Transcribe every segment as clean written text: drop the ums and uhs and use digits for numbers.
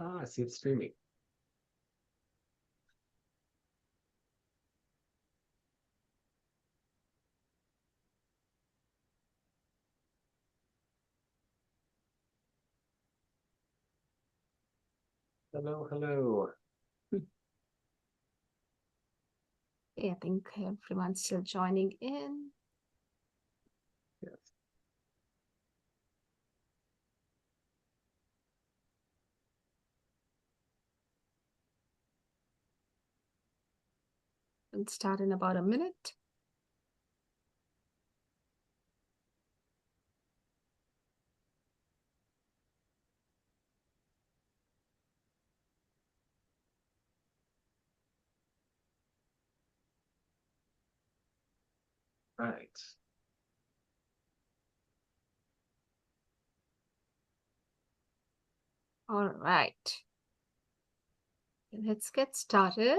I see it's streaming. Hello, hello. Yeah, I think everyone's still joining in. Yes. We'll start in about a minute. Right. All right. Let's get started.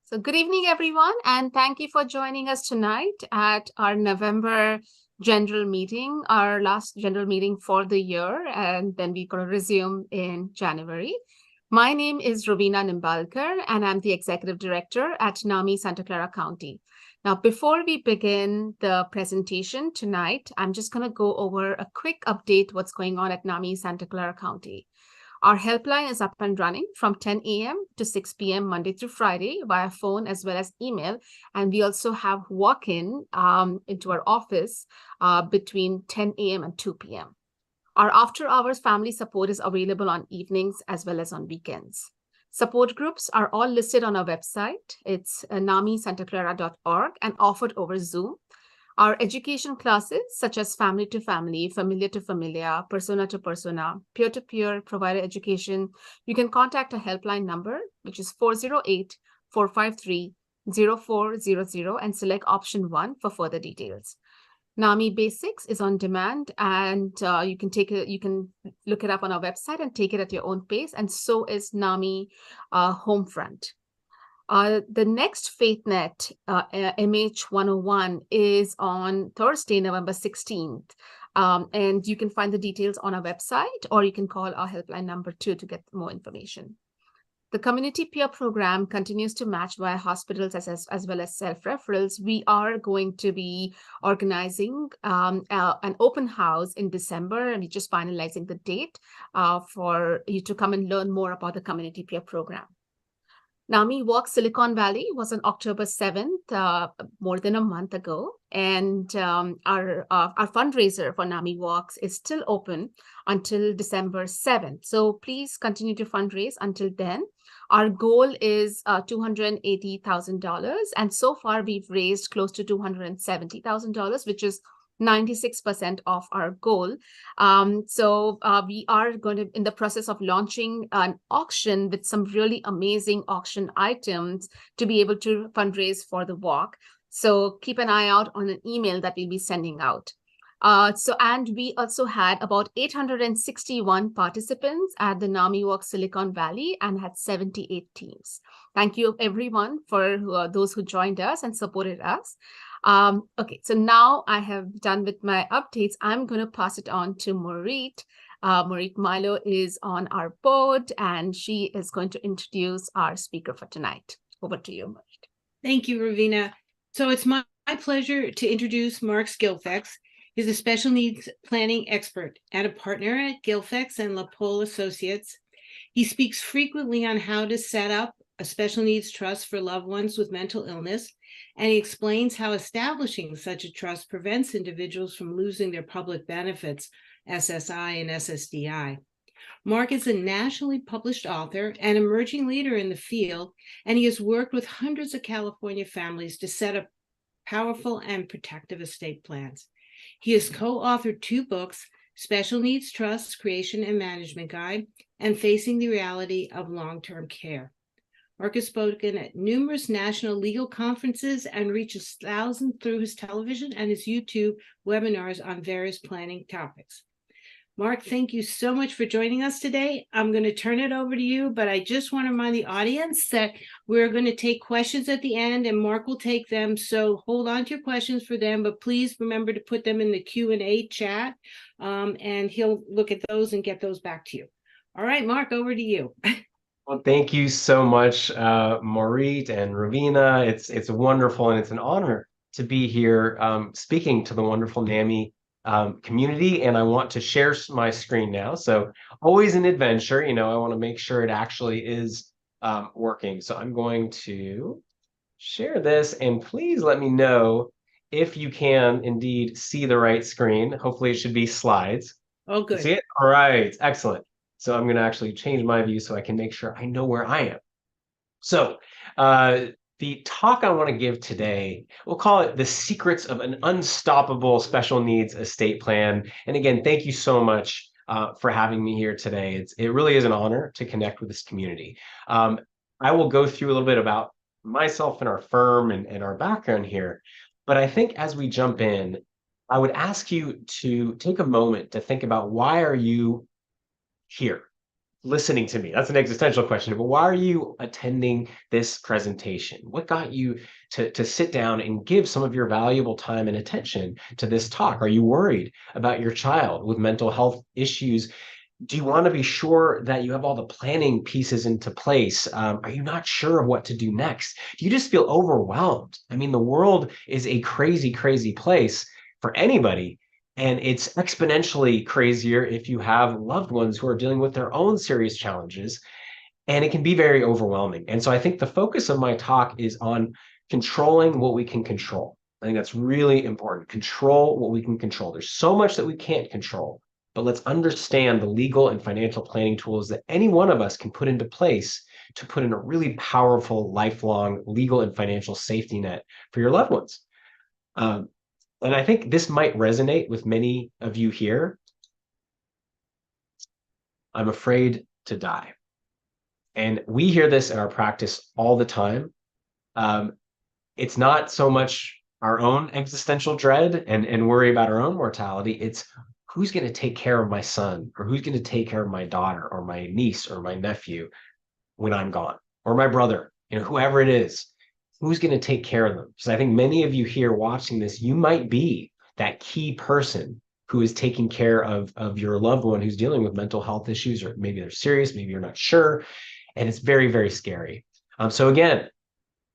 So good evening, everyone, and thank you for joining us tonight at our November general meeting, our last general meeting for the year, and then we're going to resume in January. My name is Rovina Nimbalkar, and I'm the Executive Director at NAMI Santa Clara County. Now, before we begin the presentation tonight, I'm just going to go over a quick update what's going on at NAMI Santa Clara County. Our helpline is up and running from 10 a.m. to 6 p.m. Monday through Friday via phone as well as email. And we also have walk-in into our office between 10 a.m. and 2 p.m. Our after-hours family support is available on evenings as well as on weekends. Support groups are all listed on our website. It's NAMI-SantaClara.org and offered over Zoom. Our education classes, such as family to family, familiar to familiar, persona to persona, peer-to-peer, provider education, you can contact a helpline number, which is 408-453-0400 and select option 1 for further details. NAMI Basics is on demand, and you can look it up on our website and take it at your own pace, and so is NAMI Homefront. The next FaithNet MH101 is on Thursday, November 16th. And you can find the details on our website, or you can call our helpline number 2 to get more information. The community peer program continues to match via hospitals as well as self-referrals. We are going to be organizing an open house in December, and we're just finalizing the date for you to come and learn more about the community peer program. NAMI Walk Silicon Valley was on October 7th, more than a month ago. And our fundraiser for NAMI Walks is still open until December 7th. So please continue to fundraise until then. Our goal is $280,000. And so far, we've raised close to $270,000, which is 96% of our goal. So we are going to in the process of launching an auction with some really amazing auction items to be able to fundraise for the walk. So keep an eye out on an email that we'll be sending out. And we also had about 861 participants at the NAMI Walk Silicon Valley and had 78 teams. Thank you, everyone, for those who joined us and supported us. Okay, so now I have done with my updates. I'm going to pass it on to Morit. Morit Milo is on our board, and she is going to introduce our speaker for tonight. Over to you, Morit. Thank you, Ravina. So it's my pleasure to introduce Mark Skilfex. He's a special needs planning expert and a partner at Gilfex and LaPole Associates. He speaks frequently on how to set up a special needs trust for loved ones with mental illness, and he explains how establishing such a trust prevents individuals from losing their public benefits, SSI and SSDI. Mark is a nationally published author and emerging leader in the field, and he has worked with hundreds of California families to set up powerful and protective estate plans. He has co-authored 2 books, Special Needs Trusts, Creation and Management Guide, and Facing the Reality of Long-Term Care. Mark has spoken at numerous national legal conferences and reaches thousands through his television and his YouTube webinars on various planning topics. Mark, thank you so much for joining us today. I'm going to turn it over to you, but I just want to remind the audience that we're going to take questions at the end, and Mark will take them. So hold on to your questions for them, but please remember to put them in the Q&A chat, and he'll look at those and get those back to you. All right, Mark, over to you. Well, thank you so much, Maurit and Ravina. It's wonderful and it's an honor to be here speaking to the wonderful NAMI community. And I want to share my screen now. So always an adventure, I want to make sure it actually is working. So I'm going to share this, and please let me know if you can indeed see the right screen. Hopefully it should be slides. Oh, You good. see it? All right, excellent. So I'm going to actually change my view so I can make sure I know where I am. So the talk I want to give today, we'll call it The Secrets of an Unstoppable Special Needs Estate Plan. And again, thank you so much for having me here today. It really is an honor to connect with this community. I will go through a little bit about myself and our firm and our background here. But I think as we jump in, I would ask you to take a moment to think about, why are you here listening to me? That's an existential question, but why are you attending this presentation? What got you to sit down and give some of your valuable time and attention to this talk? Are you worried about your child with mental health issues? Do you want to be sure that you have all the planning pieces into place? Are you not sure of what to do next? Do you just feel overwhelmed? I mean, the world is a crazy, crazy place for anybody. And it's exponentially crazier if you have loved ones who are dealing with their own serious challenges. And it can be very overwhelming. And so I think the focus of my talk is on controlling what we can control. I think that's really important. Control what we can control. There's so much that we can't control, but let's understand the legal and financial planning tools that any one of us can put into place to put in a really powerful, lifelong legal and financial safety net for your loved ones. And I think this might resonate with many of you here. I'm afraid to die. And we hear this in our practice all the time. It's not so much our own existential dread and worry about our own mortality. It's, who's going to take care of my son, or who's going to take care of my daughter or my niece or my nephew when I'm gone, or my brother, whoever it is, who's going to take care of them? Because I think many of you here watching this, you might be that key person who is taking care of your loved one who's dealing with mental health issues, or maybe they're serious, maybe you're not sure. And it's very, very scary. So again,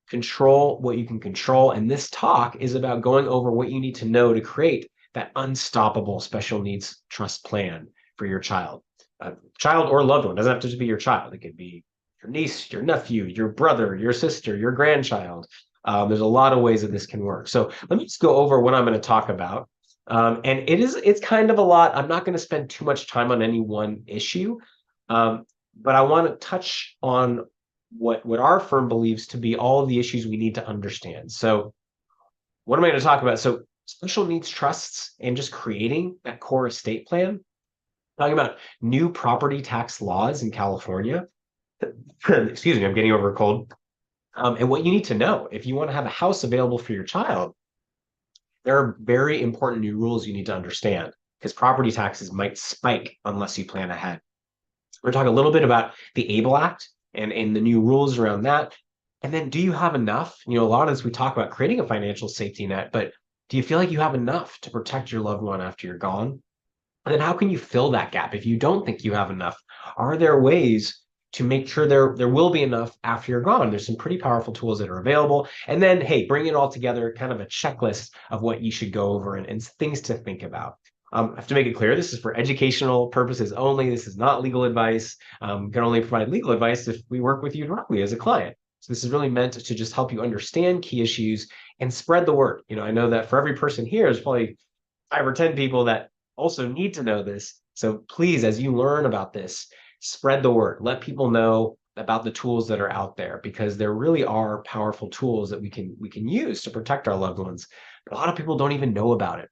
control what you can control. And this talk is about going over what you need to know to create that unstoppable special needs trust plan for your child. Child or loved one. It doesn't have to just be your child. It could be your niece, your nephew, your brother, your sister, your grandchild. There's a lot of ways that this can work. So let me just go over what I'm going to talk about. And it's kind of a lot. I'm not going to spend too much time on any one issue, but I want to touch on what our firm believes to be all of the issues we need to understand. So what am I going to talk about? So special needs trusts and just creating that core estate plan. Talking about new property tax laws in California. Excuse me, I'm getting over a cold. And what you need to know if you want to have a house available for your child, there are very important new rules you need to understand, because property taxes might spike unless you plan ahead. We're talking a little bit about the ABLE Act and the new rules around that. And then, do you have enough? A lot of this, we talk about creating a financial safety net, but do you feel like you have enough to protect your loved one after you're gone? And then how can you fill that gap if you don't think you have enough? Are there ways to make sure there will be enough after you're gone? There's some pretty powerful tools that are available. And then, hey, bring it all together, kind of a checklist of what you should go over and things to think about. I have to make it clear, this is for educational purposes only. This is not legal advice. Can only provide legal advice if we work with you directly as a client. So this is really meant to just help you understand key issues and spread the word. I know that for every person here, there's probably 5 or 10 people that also need to know this. So please, as you learn about this, spread the word. Let people know about the tools that are out there, because there really are powerful tools that we can use to protect our loved ones. But a lot of people don't even know about it.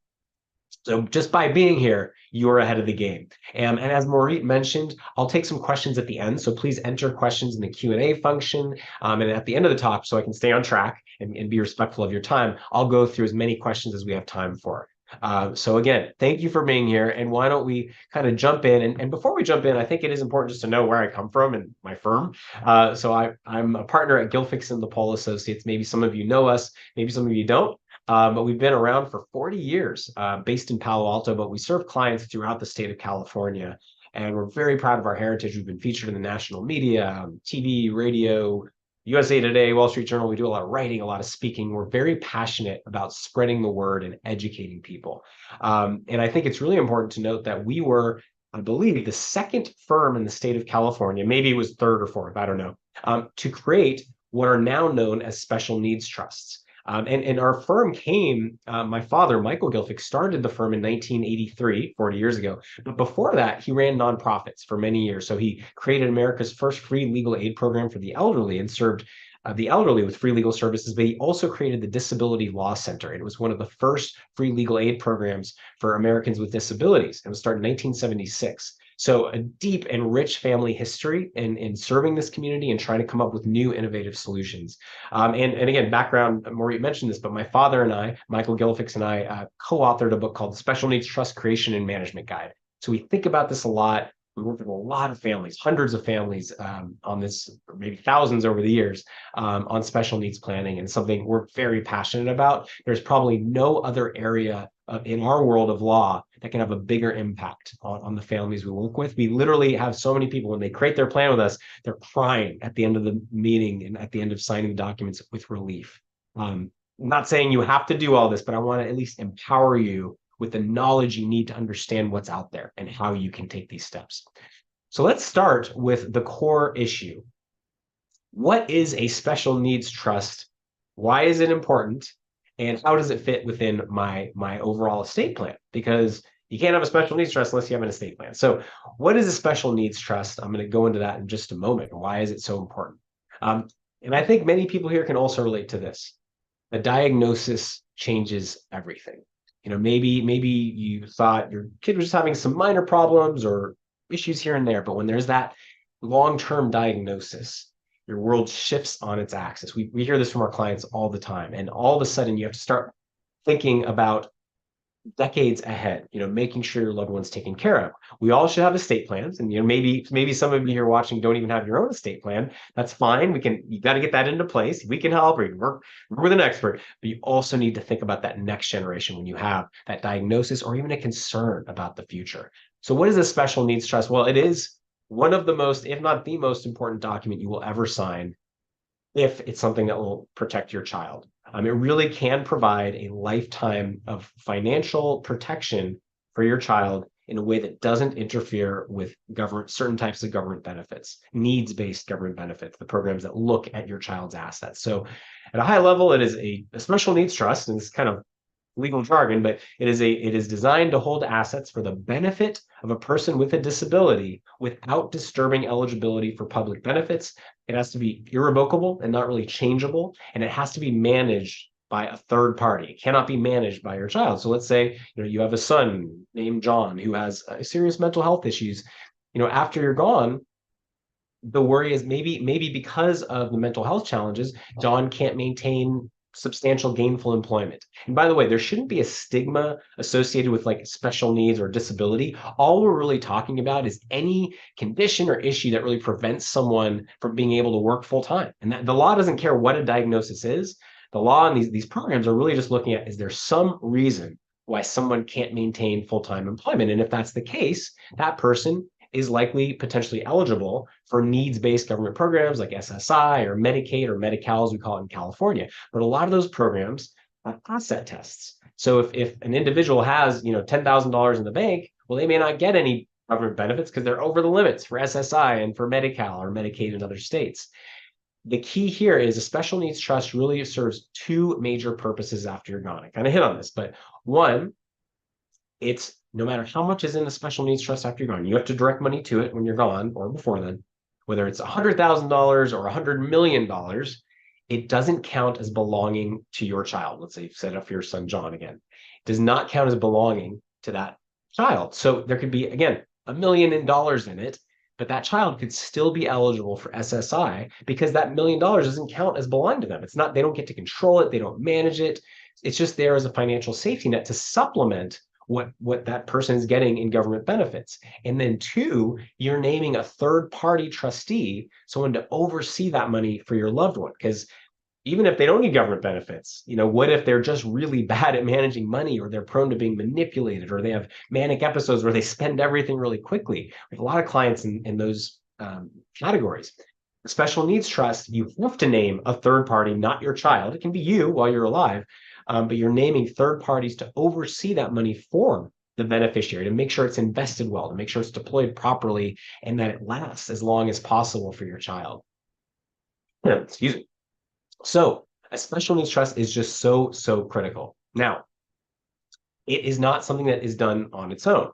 So just by being here, you're ahead of the game. And as Maurit mentioned, I'll take some questions at the end. So please enter questions in the Q&A function. And at the end of the talk, so I can stay on track and be respectful of your time, I'll go through as many questions as we have time for. So again, thank you for being here. And why don't we kind of jump in? And before we jump in, I think it is important just to know where I come from and my firm. So I'm a partner at Gilfix and Lepole Associates. Maybe some of you know us, maybe some of you don't. But we've been around for 40 years, based in Palo Alto, but we serve clients throughout the state of California. And we're very proud of our heritage. We've been featured in the national media, TV, radio, USA Today, Wall Street Journal. We do a lot of writing, a lot of speaking. We're very passionate about spreading the word and educating people. And I think it's really important to note that we were, I believe, the second firm in the state of California, maybe it was third or fourth, I don't know, to create what are now known as special needs trusts. And our firm came, my father, Michael Gilfick, started the firm in 1983, 40 years ago. But before that, he ran nonprofits for many years. So he created America's first free legal aid program for the elderly and served the elderly with free legal services. But he also created the Disability Law Center. It was one of the first free legal aid programs for Americans with disabilities. It was started in 1976. So a deep and rich family history in serving this community and trying to come up with new innovative solutions. And again, background, Maureen mentioned this, but my father and I, Michael Gilfix and I, co-authored a book called Special Needs Trust Creation and Management Guide. So we think about this a lot. We work with a lot of families, hundreds of families on this, maybe thousands over the years, on special needs planning, and something we're very passionate about. There's probably no other area in our world of law that can have a bigger impact on the families we work with. We literally have so many people, when they create their plan with us, they're crying at the end of the meeting and at the end of signing the documents with relief. I'm not saying you have to do all this, but I want to at least empower you with the knowledge you need to understand what's out there and how you can take these steps. So let's start with the core issue. What is a special needs trust? Why is it important? And how does it fit within my overall estate plan? Because you can't have a special needs trust unless you have an estate plan. So what is a special needs trust? I'm going to go into that in just a moment. Why is it so important? And I think many people here can also relate to this. A diagnosis changes everything. Maybe you thought your kid was just having some minor problems or issues here and there, but when there's that long-term diagnosis, your world shifts on its axis. We hear this from our clients all the time. And all of a sudden you have to start thinking about decades ahead, making sure your loved one's taken care of. We all should have estate plans. And, maybe some of you here watching don't even have your own estate plan. That's fine. You got to get that into place. We can help, or you can work with an expert, but you also need to think about that next generation when you have that diagnosis or even a concern about the future. So what is a special needs trust? Well, it is one of the most, if not the most important document you will ever sign if it's something that will protect your child. It really can provide a lifetime of financial protection for your child in a way that doesn't interfere with certain types of government benefits, needs-based government benefits, the programs that look at your child's assets. So at a high level, it is a special needs trust, and it's kind of legal jargon, but it is designed to hold assets for the benefit of a person with a disability without disturbing eligibility for public benefits. It has to be irrevocable and not really changeable, and it has to be managed by a third party. It cannot be managed by your child. So let's say you have a son named John who has serious mental health issues. After you're gone, the worry is maybe because of the mental health challenges, John can't maintain substantial gainful employment. And by the way, there shouldn't be a stigma associated with like special needs or disability. All we're really talking about is any condition or issue that really prevents someone from being able to work full time. And the law doesn't care what a diagnosis is. The law and these programs are really just looking at, is there some reason why someone can't maintain full-time employment? And if that's the case, that person is likely potentially eligible for needs-based government programs like SSI or Medicaid or Medi-Cal, as we call it in California. But a lot of those programs have asset tests. So if an individual has $10,000 in the bank, well, they may not get any government benefits because they're over the limits for SSI and for Medi-Cal or Medicaid in other states. The key here is a special needs trust really serves two major purposes after you're gone. I kind of hit on this, but one, it's no matter how much is in the special needs trust after you're gone, you have to direct money to it when you're gone or before then, whether it's $100,000 or $100 million, it doesn't count as belonging to your child. Let's say you've set up for your son, John again. It does not count as belonging to that child. So there could be, again, $1 million in it, but that child could still be eligible for SSI because that $1 million doesn't count as belonging to them. It's not, they don't get to control it. They don't manage it. It's just there as a financial safety net to supplement what that person is getting in government benefits. And then two, you're naming a third party trustee, someone to oversee that money for your loved one. Because even if they don't need government benefits. What if they're just really bad at managing money, or they're prone to being manipulated, or they have manic episodes where they spend everything really quickly? We have a lot of clients in those categories. The special needs trust, you have to name a third party, not your child. It can be you while you're alive, but you're naming third parties to oversee that money for the beneficiary, to make sure it's invested well, to make sure it's deployed properly, and that it lasts as long as possible for your child. Excuse me. So a special needs trust is just so, so critical. Now, it is not something that is done on its own.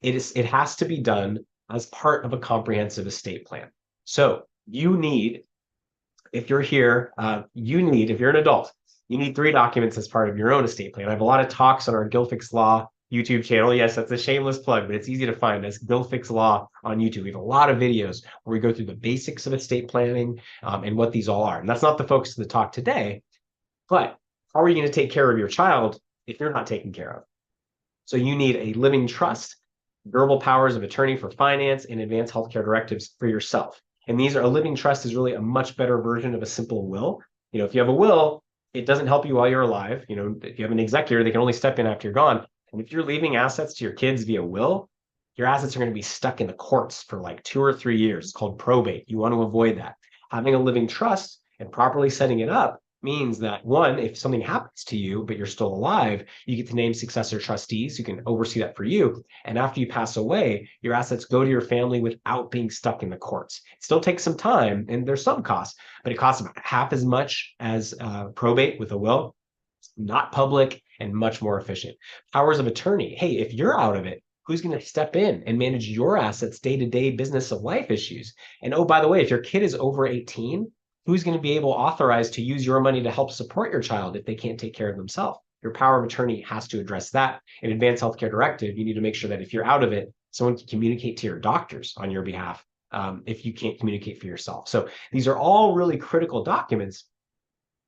It has to be done as part of a comprehensive estate plan. So you need, if you're here, if you're an adult, you need 3 documents as part of your own estate plan. I have a lot of talks on our Guilfix Law YouTube channel. Yes, that's a shameless plug, but it's easy to find as Guilfix Law on YouTube. We have a lot of videos where we go through the basics of estate planning and what these all are. And that's not the focus of the talk today, but how are you going to take care of your child if you're not taken care of? So you need a living trust, durable powers of attorney for finance, and advanced healthcare directives for yourself. And a living trust is really a much better version of a simple will. If you have a will, it doesn't help you while you're alive. If you have an executor, they can only step in after you're gone. And if you're leaving assets to your kids via will, your assets are going to be stuck in the courts for like 2 or 3 years. It's called probate. You want to avoid that. Having a living trust and properly setting it up means that, one, if something happens to you, but you're still alive, you get to name successor trustees who can oversee that for you. And after you pass away, your assets go to your family without being stuck in the courts. It still takes some time and there's some costs, but it costs about half as much as probate with a will. Not public and much more efficient. Powers of attorney. Hey, if you're out of it, who's going to step in and manage your assets, day-to-day business of life issues? And oh, by the way, if your kid is over 18, who's going to be able authorized to use your money to help support your child if they can't take care of themselves? Your power of attorney has to address that. In advanced healthcare directive, you need to make sure that if you're out of it, someone can communicate to your doctors on your behalf if you can't communicate for yourself. So these are all really critical documents.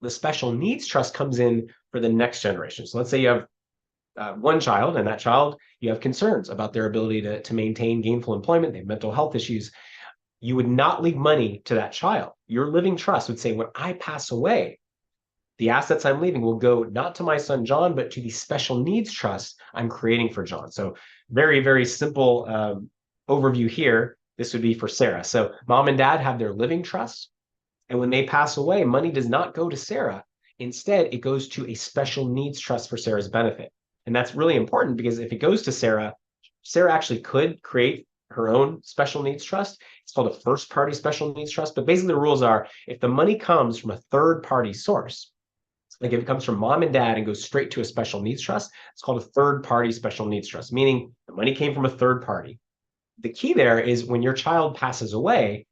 The special needs trust comes in for the next generation. So let's say you have one child, and that child, you have concerns about their ability to maintain gainful employment. They have mental health issues. You would not leave money to that child. Your living trust would say, when I pass away, the assets I'm leaving will go not to my son, John, but to the special needs trust I'm creating for John. So very, very simple overview here. This would be for Sarah. So mom and dad have their living trust. And when they pass away, money does not go to Sarah. Instead, it goes to a special needs trust for Sarah's benefit. And that's really important because if it goes to Sarah, Sarah actually could create her own special needs trust. It's called a first party special needs trust. But basically the rules are, if the money comes from a third party source, like if it comes from mom and dad and goes straight to a special needs trust, it's called a third party special needs trust, meaning the money came from a third party. The key there is when your child passes away,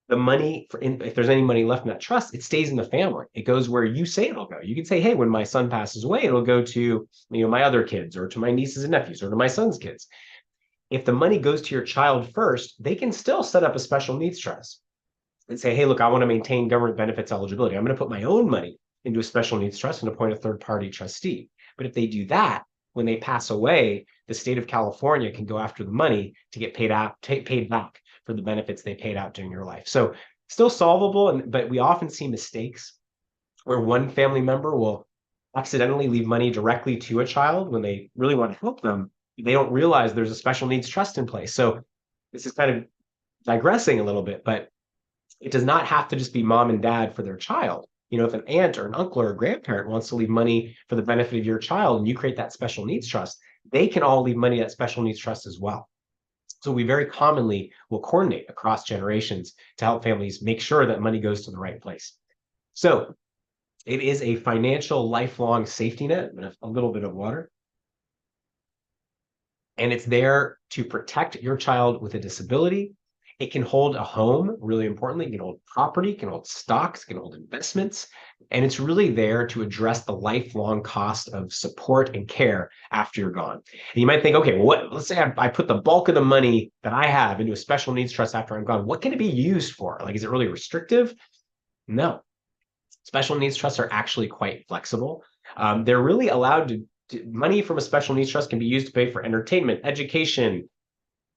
the money, if there's any money left in that trust, it stays in the family. It goes where you say it'll go. You can say, hey, when my son passes away, it'll go to my other kids, or to my nieces and nephews, or to my son's kids. If the money goes to your child first, they can still set up a special needs trust and say, hey, look, I want to maintain government benefits eligibility. I'm going to put my own money into a special needs trust and appoint a third party trustee. But if they do that, when they pass away, the state of California can go after the money to get paid back for the benefits they paid out during your life. So still solvable, but we often see mistakes where one family member will accidentally leave money directly to a child when they really want to help them. They don't realize there's a special needs trust in place. So this is kind of digressing a little bit, but it does not have to just be mom and dad for their child. If an aunt or an uncle or a grandparent wants to leave money for the benefit of your child and you create that special needs trust, they can all leave money in that special needs trust as well. So we very commonly will coordinate across generations to help families make sure that money goes to the right place. So it is a financial lifelong safety net. A little bit of water. And it's there to protect your child with a disability. It can hold a home, really importantly. It can hold property, it can hold stocks, it can hold investments. And it's really there to address the lifelong cost of support and care after you're gone. And you might think, okay, well, let's say I put the bulk of the money that I have into a special needs trust after I'm gone. What can it be used for? Like, is it really restrictive? No. Special needs trusts are actually quite flexible. They're really allowed to money from a special needs trust can be used to pay for entertainment, education,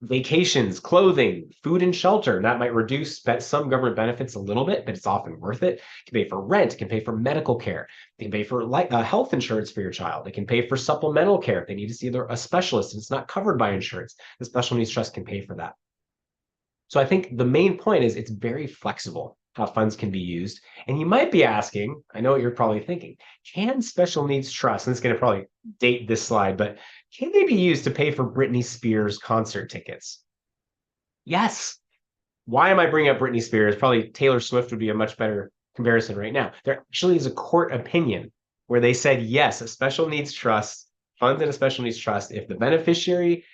vacations, clothing, food and shelter. That might reduce some government benefits a little bit, but it's often worth it. It can pay for rent, it can pay for medical care, it can pay for health insurance for your child. It can pay for supplemental care if they need to see a specialist and it's not covered by insurance. The special needs trust can pay for that. So I think the main point is it's very flexible how funds can be used. And you might be asking, I know what you're probably thinking, can special needs trust, and it's going to probably date this slide, but can they be used to pay for Britney Spears concert tickets? Yes. Why am I bringing up Britney Spears? Probably Taylor Swift would be a much better comparison right now. There actually is a court opinion where they said, yes, a special needs trust, funds in a special needs trust, if the beneficiary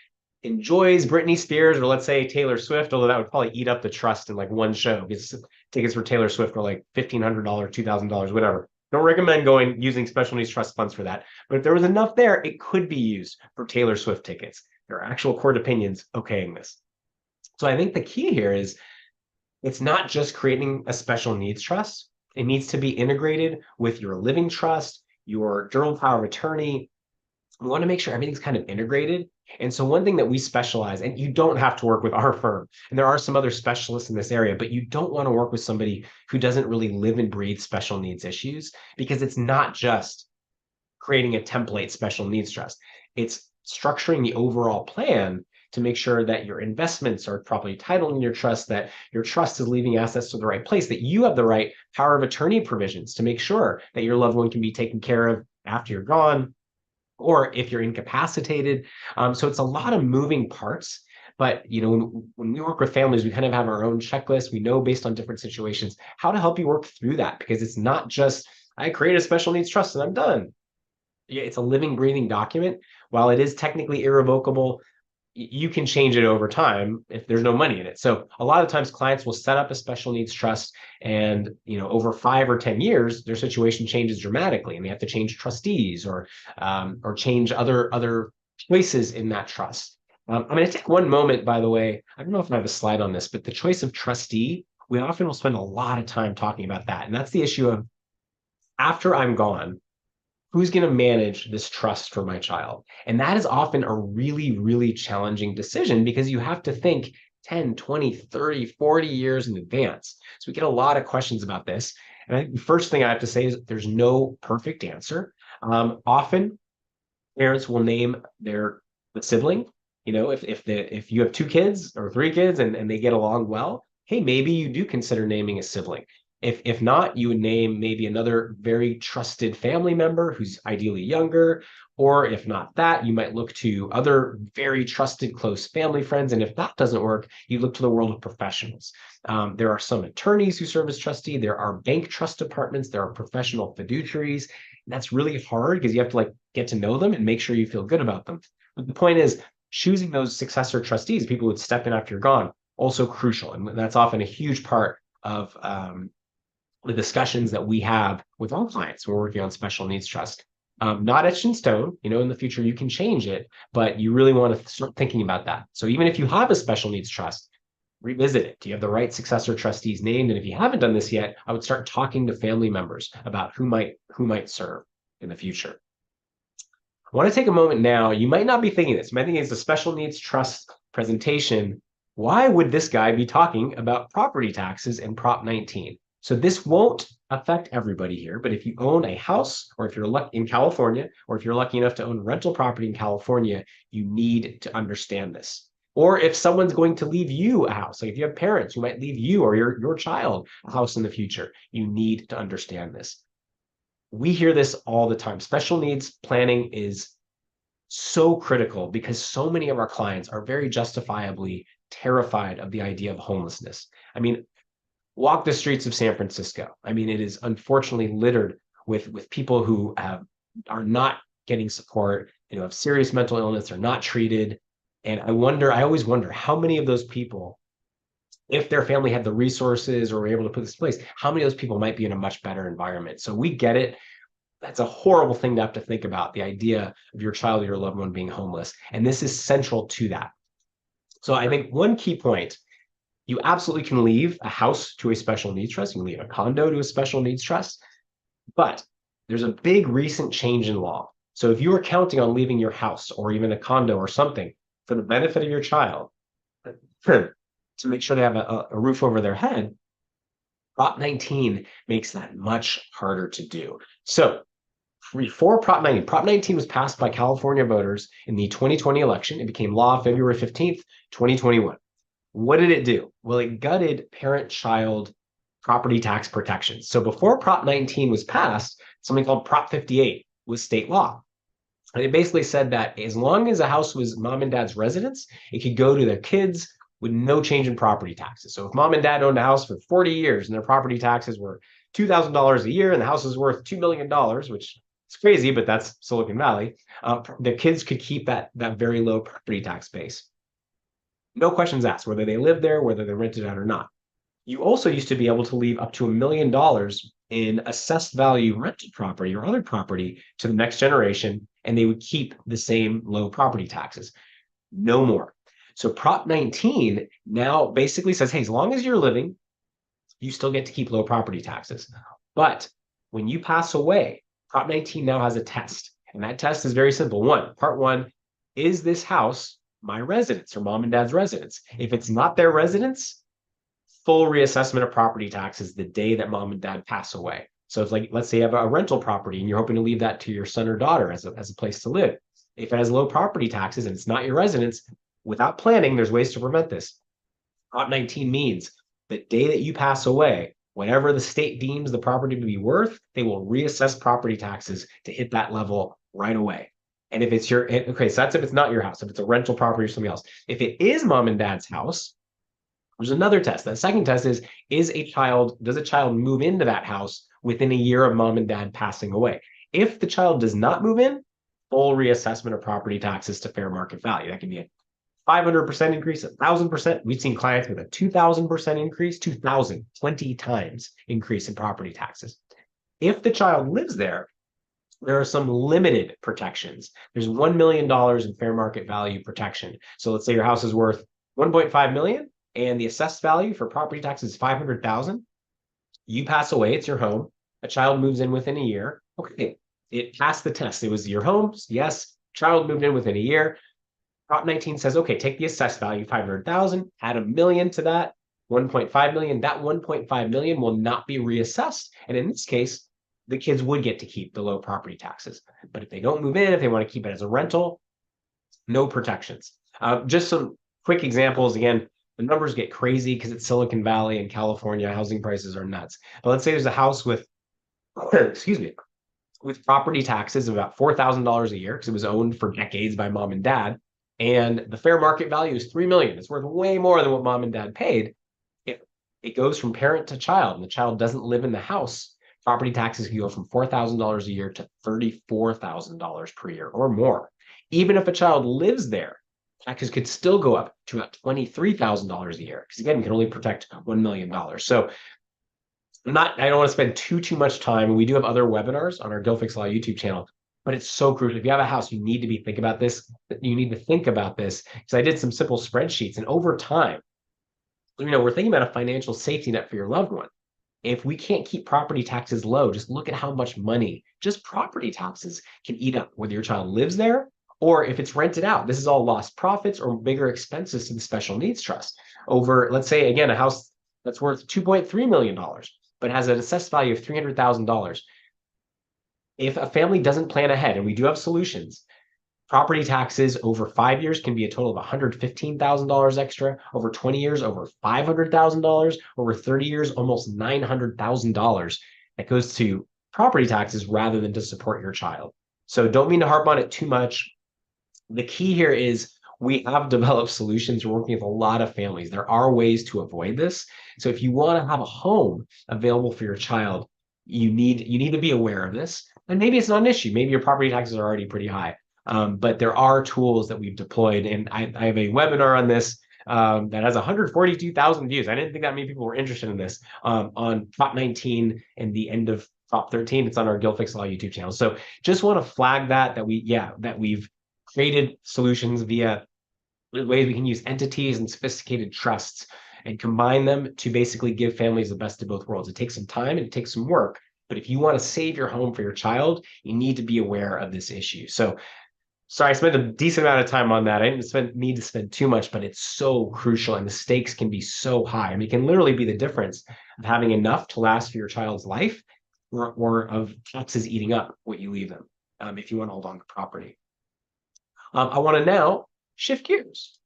enjoys Britney Spears or let's say Taylor Swift, although that would probably eat up the trust in like one show because tickets for Taylor Swift are like $1,500, $2,000, whatever. Don't recommend using special needs trust funds for that. But if there was enough there, it could be used for Taylor Swift tickets. There are actual court opinions okaying this. So I think the key here is it's not just creating a special needs trust. It needs to be integrated with your living trust, your durable power of attorney. We want to make sure everything's kind of integrated. And so one thing that we specialize, and you don't have to work with our firm, and there are some other specialists in this area, but you don't want to work with somebody who doesn't really live and breathe special needs issues, because it's not just creating a template special needs trust. It's structuring the overall plan to make sure that your investments are properly titled in your trust, that your trust is leaving assets to the right place, that you have the right power of attorney provisions to make sure that your loved one can be taken care of after you're gone, or if you're incapacitated. So it's a lot of moving parts. But when we work with families, we kind of have our own checklist. We know based on different situations how to help you work through that, because it's not just I create a special needs trust and I'm done. It's a living, breathing document. While it is technically irrevocable, you can change it over time if there's no money in it. So a lot of times clients will set up a special needs trust and over 5 or 10 years, their situation changes dramatically and they have to change trustees or change other choices in that trust. I'm going to take one moment, by the way. I don't know if I have a slide on this, but the choice of trustee, we often will spend a lot of time talking about that. And that's the issue of after I'm gone, who's going to manage this trust for my child? And that is often a really, really challenging decision because you have to think 10, 20, 30, 40 years in advance. So we get a lot of questions about this. And I think the first thing I have to say is there's no perfect answer. Often parents will name the sibling. If you have 2 kids or 3 kids and they get along well, hey, maybe you do consider naming a sibling. If not, you would name maybe another very trusted family member who's ideally younger, or if not that, you might look to other very trusted close family friends. And if that doesn't work, you look to the world of professionals. There are some attorneys who serve as trustee. There are bank trust departments. There are professional fiduciaries. And that's really hard because you have to get to know them and make sure you feel good about them. But the point is, choosing those successor trustees, people who would step in after you're gone, also crucial. And that's often a huge part of the discussions that we have with all clients when we're working on special needs trust. Not etched in stone, in the future you can change it, but you really want to start thinking about that. So even if you have a special needs trust, revisit it. Do you have the right successor trustees named? And if you haven't done this yet, I would start talking to family members about who might serve in the future. I want to take a moment now. You might not be thinking this. You might think it's a special needs trust presentation. Why would this guy be talking about property taxes and Prop 19? So this won't affect everybody here, but if you own a house, or if you're lucky in California, or if you're lucky enough to own rental property in California, you need to understand this. Or if someone's going to leave you a house, like if you have parents who might leave you or your child a house in the future, you need to understand this. We hear this all the time. Special needs planning is so critical because so many of our clients are very justifiably terrified of the idea of homelessness. I mean, walk the streets of San Francisco. I mean, it is unfortunately littered with people who are not getting support, have serious mental illness, they're not treated. And I always wonder how many of those people, if their family had the resources or were able to put this in place, how many of those people might be in a much better environment. So we get it. That's a horrible thing to have to think about, the idea of your child or your loved one being homeless. And this is central to that. So I think one key point, you absolutely can leave a house to a special needs trust. You can leave a condo to a special needs trust. But there's a big recent change in law. So if you are counting on leaving your house or even a condo or something for the benefit of your child, to make sure they have a roof over their head, Prop 19 makes that much harder to do. So before Prop 19 was passed by California voters in the 2020 election. It became law February 15th, 2021. What did it do? Well, it gutted parent-child property tax protections. So before Prop 19 was passed, something called Prop 58 was state law. And it basically said that as long as a house was mom and dad's residence, it could go to their kids with no change in property taxes. So if mom and dad owned a house for 40 years and their property taxes were $2,000 a year and the house is worth $2 million, which is crazy, but that's Silicon Valley, the kids could keep that very low property tax base. No questions asked, whether they live there, whether they rented out or not. You also used to be able to leave up to $1 million in assessed value rented property or other property to the next generation, and they would keep the same low property taxes. No more. So Prop 19 now basically says, hey, as long as you're living, you still get to keep low property taxes. But when you pass away, Prop 19 now has a test. And that test is very simple. Part one, is this house my residence or mom and dad's residence? If it's not their residence, full reassessment of property taxes the day that mom and dad pass away. So it's like, let's say you have a rental property and you're hoping to leave that to your son or daughter as a place to live. If it has low property taxes and it's not your residence, without planning, there's ways to prevent this. Prop 19 means the day that you pass away, whatever the state deems the property to be worth, they will reassess property taxes to hit that level right away. And if it's okay, so that's if it's not your house, if it's a rental property or something else. If it is mom and dad's house, there's another test. That second test does a child move into that house within a year of mom and dad passing away? If the child does not move in, full reassessment of property taxes to fair market value. That can be a 500% increase, 1,000%. We've seen clients with a 2,000% increase, 20 times increase in property taxes. If the child lives there, there are some limited protections. There's $1 million in fair market value protection. So let's say your house is worth 1.5 million and the assessed value for property taxes is 500,000. You pass away, it's your home. A child moves in within a year. Okay, it passed the test. It was your home. Yes, child moved in within a year. Prop 19 says, okay, take the assessed value, 500,000, add $1 million to that, 1.5 million. That 1.5 million will not be reassessed. And in this case, the kids would get to keep the low property taxes. But if they don't move in, if they want to keep it as a rental, no protections. Just some quick examples. Again, the numbers get crazy because it's Silicon Valley and California. Housing prices are nuts. But let's say there's a house with, with property taxes of about $4,000 a year because it was owned for decades by mom and dad. And the fair market value is $3 million. It's worth way more than what mom and dad paid. It goes from parent to child, and the child doesn't live in the house. Property taxes can go from $4,000 a year to $34,000 per year or more. Even if a child lives there, taxes could still go up to about $23,000 a year because again, we can only protect $1 million. So I don't want to spend too much time. We do have other webinars on our Guilfix Law YouTube channel. But it's so crucial. If you have a house, you need to think about this. You need to think about this because I did some simple spreadsheets, and over time, we're thinking about a financial safety net for your loved one. If we can't keep property taxes low, just look at how much money just property taxes can eat up, whether your child lives there or if it's rented out. This is all lost profits or bigger expenses to the special needs trust. Over, let's say, again, a house that's worth $2.3 million, but has an assessed value of $300,000. If a family doesn't plan ahead, and we do have solutions, property taxes over 5 years can be a total of $115,000 extra, over 20 years, over $500,000, over 30 years, almost $900,000 that goes to property taxes rather than to support your child. So don't mean to harp on it too much. The key here is we have developed solutions. We're working with a lot of families. There are ways to avoid this. So if you want to have a home available for your child, you need to be aware of this. And maybe it's not an issue. Maybe your property taxes are already pretty high. But there are tools that we've deployed. And I have a webinar on this that has 142,000 views. I didn't think that many people were interested in this on Prop 19 and the end of Prop 13. It's on our Guilfix Law YouTube channel. So just want to flag that we've created solutions via ways we can use entities and sophisticated trusts and combine them to basically give families the best of both worlds. It takes some time and it takes some work. But if you want to save your home for your child, you need to be aware of this issue. So Sorry, I spent a decent amount of time on that. I didn't need to spend too much, but it's so crucial and the stakes can be so high. I mean, it can literally be the difference of having enough to last for your child's life or of taxes eating up what you leave them if you want to hold on to property. I want to now shift gears.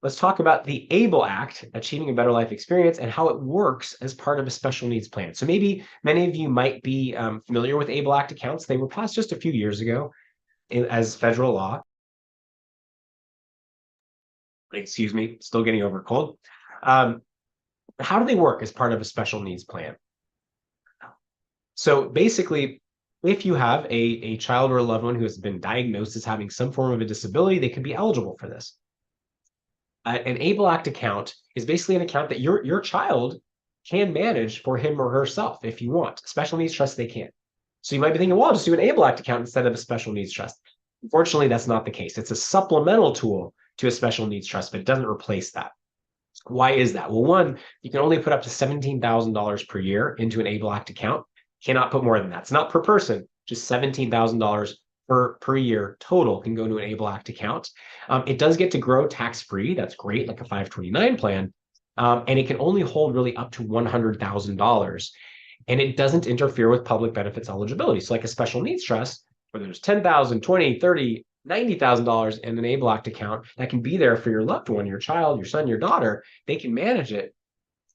Let's talk about the ABLE Act, Achieving a Better Life Experience, and how it works as part of a special needs plan. So maybe many of you might be familiar with ABLE Act accounts. They were passed just a few years ago as federal law. Excuse me, still getting over a cold. How do they work as part of a special needs plan? So basically, if you have a child or a loved one who has been diagnosed as having some form of a disability, they can be eligible for this. An ABLE Act account is basically an account that your child can manage for him or herself if you want. Special needs trust, they can't. So you might be thinking, well, I'll just do an ABLE Act account instead of a special needs trust. Unfortunately, that's not the case. It's a supplemental tool to a special needs trust, but it doesn't replace that. Why is that? Well, one, you can only put up to $17,000 per year into an ABLE Act account. Cannot put more than that. It's not per person, just $17,000 per year total can go into an ABLE Act account. It does get to grow tax-free. That's great, like a 529 plan. And it can only hold really up to $100,000. And it doesn't interfere with public benefits eligibility. So like a special needs trust, where there's $10,000, $20,000, $30,000, $90,000 in an ABLE Act account that can be there for your loved one, your child, your son, your daughter. They can manage it,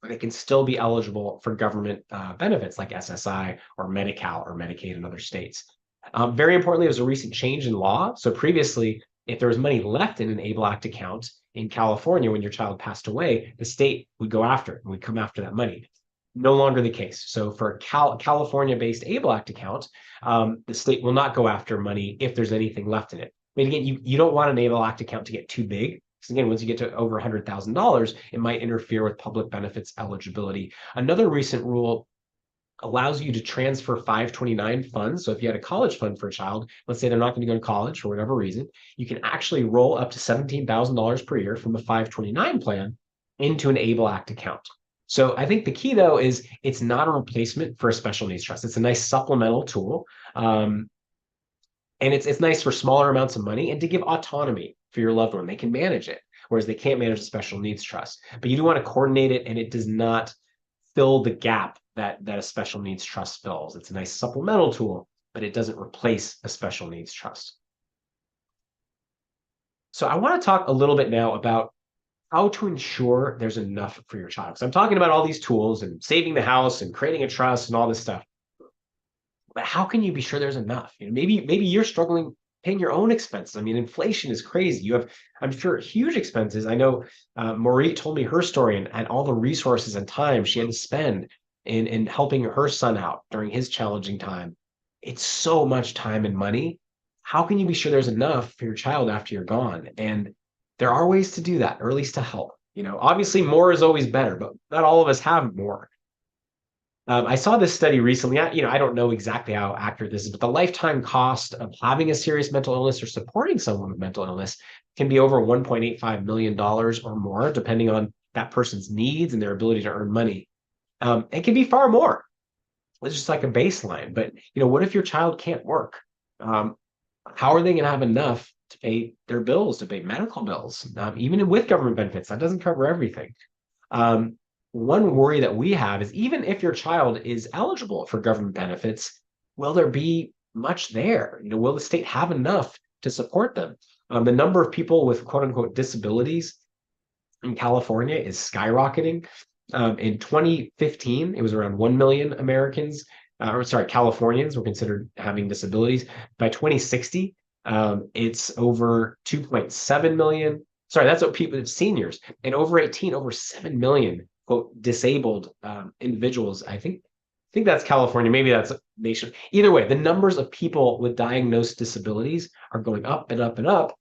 but it can still be eligible for government benefits like SSI or Medi-Cal or Medicaid in other states. Very importantly, there's a recent change in law. So previously, if there was money left in an ABLE Act account in California when your child passed away, the state would go after it and would come after that money. No longer the case. So for a California-based ABLE Act account, the state will not go after money if there's anything left in it. I mean, again, you don't want an ABLE Act account to get too big. Because again, once you get to over $100,000, it might interfere with public benefits eligibility. Another recent rule allows you to transfer 529 funds. So if you had a college fund for a child, let's say they're not going to go to college for whatever reason, you can actually roll up to $17,000 per year from a 529 plan into an ABLE Act account. So I think the key, though, is it's not a replacement for a special needs trust. It's a nice supplemental tool. And it's nice for smaller amounts of money and to give autonomy for your loved one. They can manage it, whereas they can't manage a special needs trust. But you do want to coordinate it, and it does not fill the gap that a special needs trust fills. It's a nice supplemental tool, but it doesn't replace a special needs trust. So I want to talk a little bit now about how to ensure there's enough for your child. So I'm talking about all these tools and saving the house and creating a trust and all this stuff. But how can you be sure there's enough? You know, maybe you're struggling paying your own expenses. I mean, inflation is crazy. You have, I'm sure, huge expenses. I know Marie told me her story and all the resources and time she had to spend in helping her son out during his challenging time. It's so much time and money. How can you be sure there's enough for your child after you're gone? And there are ways to do that, or at least to help. You know, obviously more is always better, but not all of us have more. I saw this study recently. I don't know exactly how accurate this is, but the lifetime cost of having a serious mental illness or supporting someone with mental illness can be over $1.85 million or more, depending on that person's needs and their ability to earn money. It can be far more. It's just like a baseline. But what if your child can't work? How are they going to have enough to pay their bills, to pay medical bills, even with government benefits? That doesn't cover everything. One worry that we have is even if your child is eligible for government benefits, will there be much there? Will the state have enough to support them? The number of people with quote unquote disabilities in California is skyrocketing. In 2015, it was around 1 million Californians were considered having disabilities. By 2060, it's over 2.7 million. Sorry, that's what people, seniors, and over 18, over 7 million quote disabled individuals. I think that's California. Maybe that's a nation. Either way, the numbers of people with diagnosed disabilities are going up and up and up,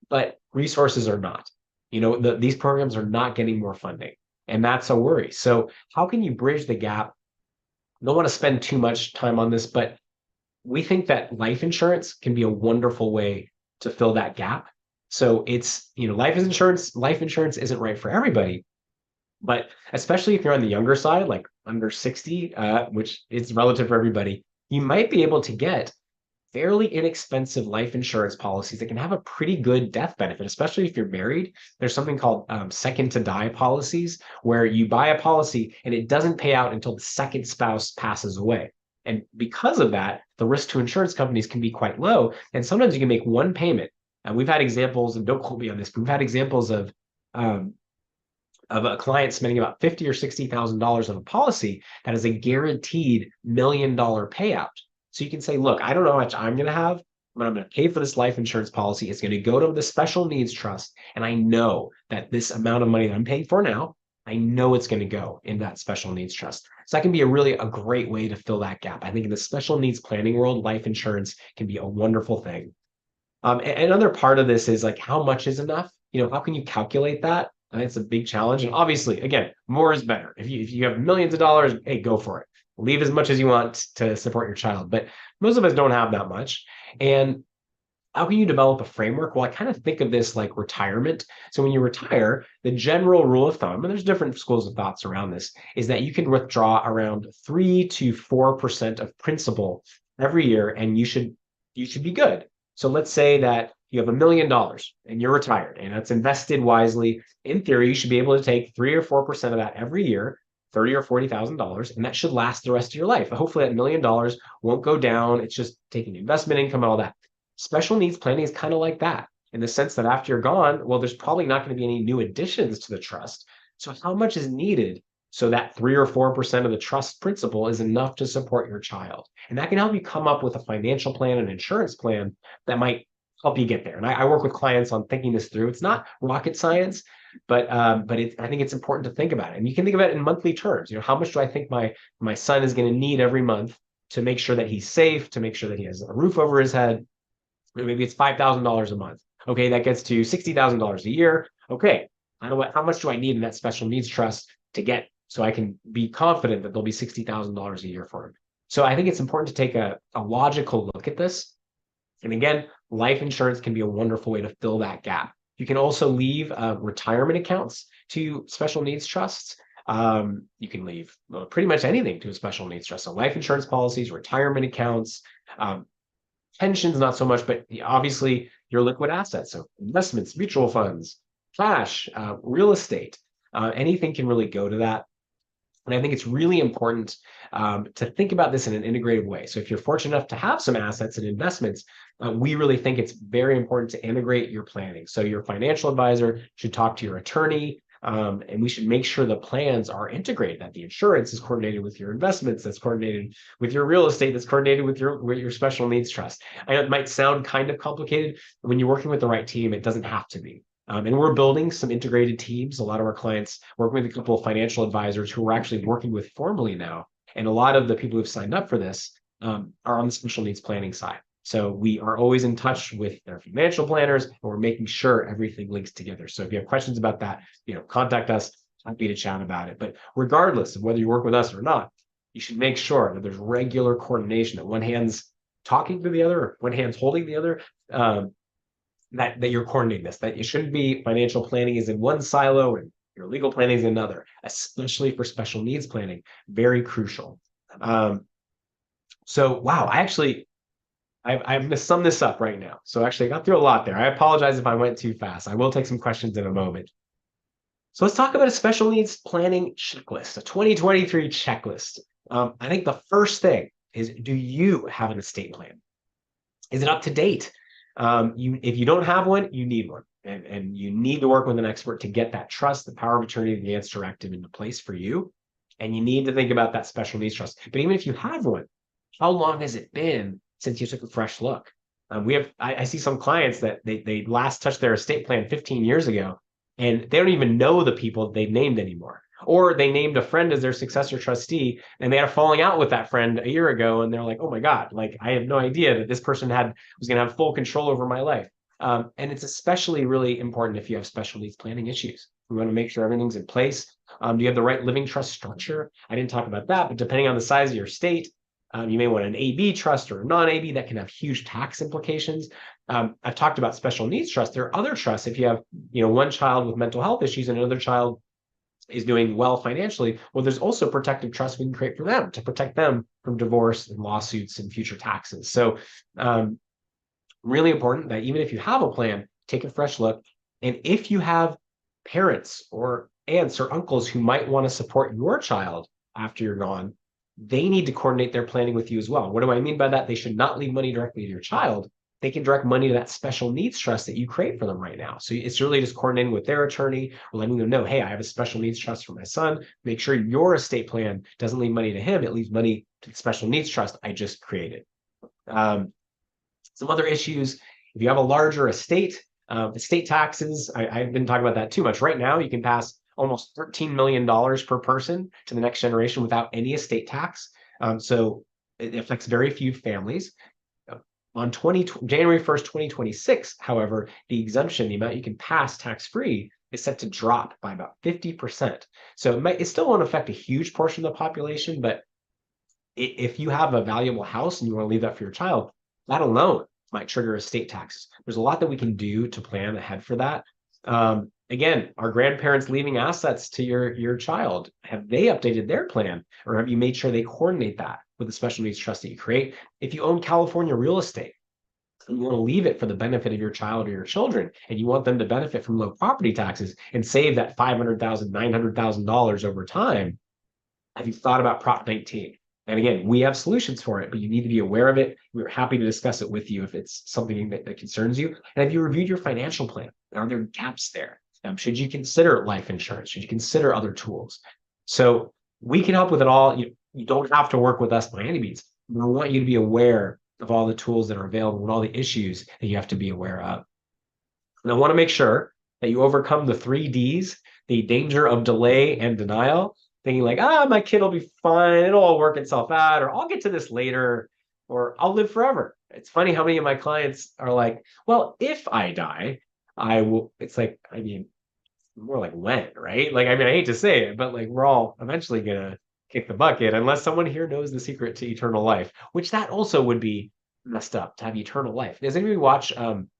but resources are not. These programs are not getting more funding, and that's a worry. So how can you bridge the gap? I don't want to spend too much time on this, but we think that life insurance can be a wonderful way to fill that gap. So it's, life insurance isn't right for everybody. But especially if you're on the younger side, like under 60, which is relative for everybody, you might be able to get fairly inexpensive life insurance policies that can have a pretty good death benefit, especially if you're married. There's something called second to die policies, where you buy a policy and it doesn't pay out until the second spouse passes away. And because of that, the risk to insurance companies can be quite low. And sometimes you can make one payment. And we've had examples, and don't quote me on this, but we've had examples of a client spending about $50,000 or $60,000 on a policy that is a guaranteed $1 million payout. So you can say, look, I don't know how much I'm going to have, but I'm going to pay for this life insurance policy. It's going to go to the special needs trust. And I know that this amount of money that I'm paying for now, I know it's going to go in that special needs trust. So that can be a great way to fill that gap. I think in the special needs planning world, life insurance can be a wonderful thing. Another part of this is like, how much is enough? How can you calculate that? I think it's a big challenge. And obviously, again, more is better. If you have millions of dollars, hey, go for it. Leave as much as you want to support your child. But most of us don't have that much. And how can you develop a framework? Well, I kind of think of this like retirement. So when you retire, the general rule of thumb, and there's different schools of thoughts around this, is that you can withdraw around 3 to 4% of principal every year, and you should be good. So let's say that you have $1 million and you're retired and it's invested wisely. In theory, you should be able to take 3 or 4% of that every year, $30,000 or $40,000, and that should last the rest of your life. Hopefully that $1 million won't go down. It's just taking investment income and all that. Special needs planning is kind of like that, in the sense that after you're gone, well, there's probably not going to be any new additions to the trust. So how much is needed so that 3 or 4% of the trust principal is enough to support your child? And that can help you come up with a financial plan, an insurance plan that might help you get there. And I work with clients on thinking this through. It's not rocket science, but I think it's important to think about it. And you can think about it in monthly terms. How much do I think my son is going to need every month to make sure that he's safe, to make sure that he has a roof over his head? Maybe it's $5,000 a month. Okay, that gets to $60,000 a year. Okay, how much do I need in that special needs trust to get so I can be confident that there'll be $60,000 a year for him? So I think it's important to take a logical look at this. And again, life insurance can be a wonderful way to fill that gap. You can also leave retirement accounts to special needs trusts. You can leave pretty much anything to a special needs trust. So life insurance policies, retirement accounts, pensions, not so much, but obviously your liquid assets. So investments, mutual funds, cash, real estate, anything can really go to that. And I think it's really important to think about this in an integrated way. So if you're fortunate enough to have some assets and investments, we really think it's very important to integrate your planning. So your financial advisor should talk to your attorney, and we should make sure the plans are integrated, that the insurance is coordinated with your investments, that's coordinated with your real estate, that's coordinated with your special needs trust. I know it might sound kind of complicated. When you're working with the right team, it doesn't have to be. And we're building some integrated teams. A lot of our clients work with a couple of financial advisors who we're actually working with formally now. And a lot of the people who've signed up for this are on the special needs planning side. So we are always in touch with their financial planners, and we're making sure everything links together. So if you have questions about that, contact us. Happy to chat about it. But regardless of whether you work with us or not, you should make sure that there's regular coordination, that one hand's talking to the other, or one hand's holding the other. That you're coordinating this, that it shouldn't be financial planning is in one silo and your legal planning is in another, especially for special needs planning, very crucial. So, wow, I'm going to sum this up right now. So actually I got through a lot there. I apologize if I went too fast. I will take some questions in a moment. So let's talk about a special needs planning checklist, a 2023 checklist. I think the first thing is, do you have an estate plan? Is it up to date? If you don't have one, you need one, and you need to work with an expert to get that trust, the power of attorney, the advance directive into place for you. And you need to think about that special needs trust. But even if you have one, how long has it been since you took a fresh look? I see some clients that they last touched their estate plan 15 years ago, and they don't even know the people they've named anymore. Or they named a friend as their successor trustee, and they had a falling out with that friend a year ago, and they're like, oh my God, like I have no idea that this person was going to have full control over my life. And it's especially really important if you have special needs planning issues. We want to make sure everything's in place. Do you have the right living trust structure? I didn't talk about that, but depending on the size of your estate, you may want an AB trust or a non-AB that can have huge tax implications. I've talked about special needs trust. There are other trusts. If you have, one child with mental health issues and another child is doing well financially, well, there's also protective trust we can create for them to protect them from divorce and lawsuits and future taxes. So really important that even if you have a plan, take a fresh look. And if you have parents or aunts or uncles who might want to support your child after you're gone, they need to coordinate their planning with you as well. What do I mean by that? They should not leave money directly to your child. They can direct money to that special needs trust that you create for them right now. So it's really just coordinating with their attorney or letting them know, hey, I have a special needs trust for my son. Make sure your estate plan doesn't leave money to him. It leaves money to the special needs trust I just created. Some other issues, if you have a larger estate, estate taxes, I've been talking about that too much. Right now, you can pass almost $13 million per person to the next generation without any estate tax. So it affects very few families. On January 1st, 2026, however, the exemption, the amount you can pass tax-free, is set to drop by about 50%. So it still won't affect a huge portion of the population, but if you have a valuable house and you want to leave that for your child, that alone might trigger estate taxes. There's a lot that we can do to plan ahead for that. Again, are grandparents leaving assets to your child? Have they updated their plan, or have you made sure they coordinate that with the special needs trust that you create? If you own California real estate and you want to leave it for the benefit of your child or your children, and you want them to benefit from low property taxes and save that $500,000, $900,000 over time, have you thought about Prop 19? And again, we have solutions for it, but you need to be aware of it. We're happy to discuss it with you if it's something that concerns you. And have you reviewed your financial plan? Are there gaps there? Should you consider life insurance? Should you consider other tools? So we can help with it all. You don't have to work with us by any means. But I want you to be aware of all the tools that are available and all the issues that you have to be aware of. And I want to make sure that you overcome the 3Ds, the danger of delay and denial, thinking like, my kid will be fine. It'll all work itself out, or I'll get to this later, or I'll live forever. It's funny how many of my clients are like, well, if I die, I will. It's like, I mean, more like when, right? Like, I mean, I hate to say it, but like, we're all eventually going to kick the bucket unless someone here knows the secret to eternal life, which that also would be messed up to have eternal life. Does anybody watch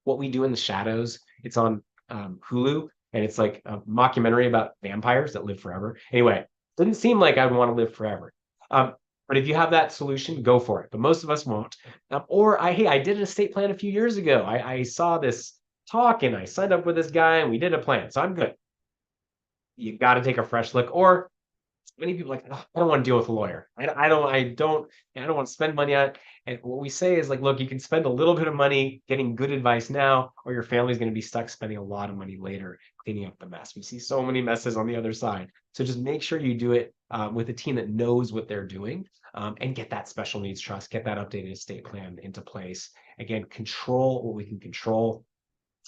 What We Do in the Shadows? It's on Hulu, and it's like a mockumentary about vampires that live forever. Anyway, didn't seem like I would want to live forever. But if you have that solution, go for it. But most of us won't. Hey, I did an estate plan a few years ago. I saw this talk and I signed up with this guy and we did a plan, so I'm good. You got to take a fresh look. Or many people are like, I don't want to deal with a lawyer. I don't want to spend money on it. And what we say is like, look, you can spend a little bit of money getting good advice now, or your family's going to be stuck spending a lot of money later cleaning up the mess. We see so many messes on the other side. So just make sure you do it with a team that knows what they're doing, and get that special needs trust, get that updated estate plan into place. Again, control what we can control.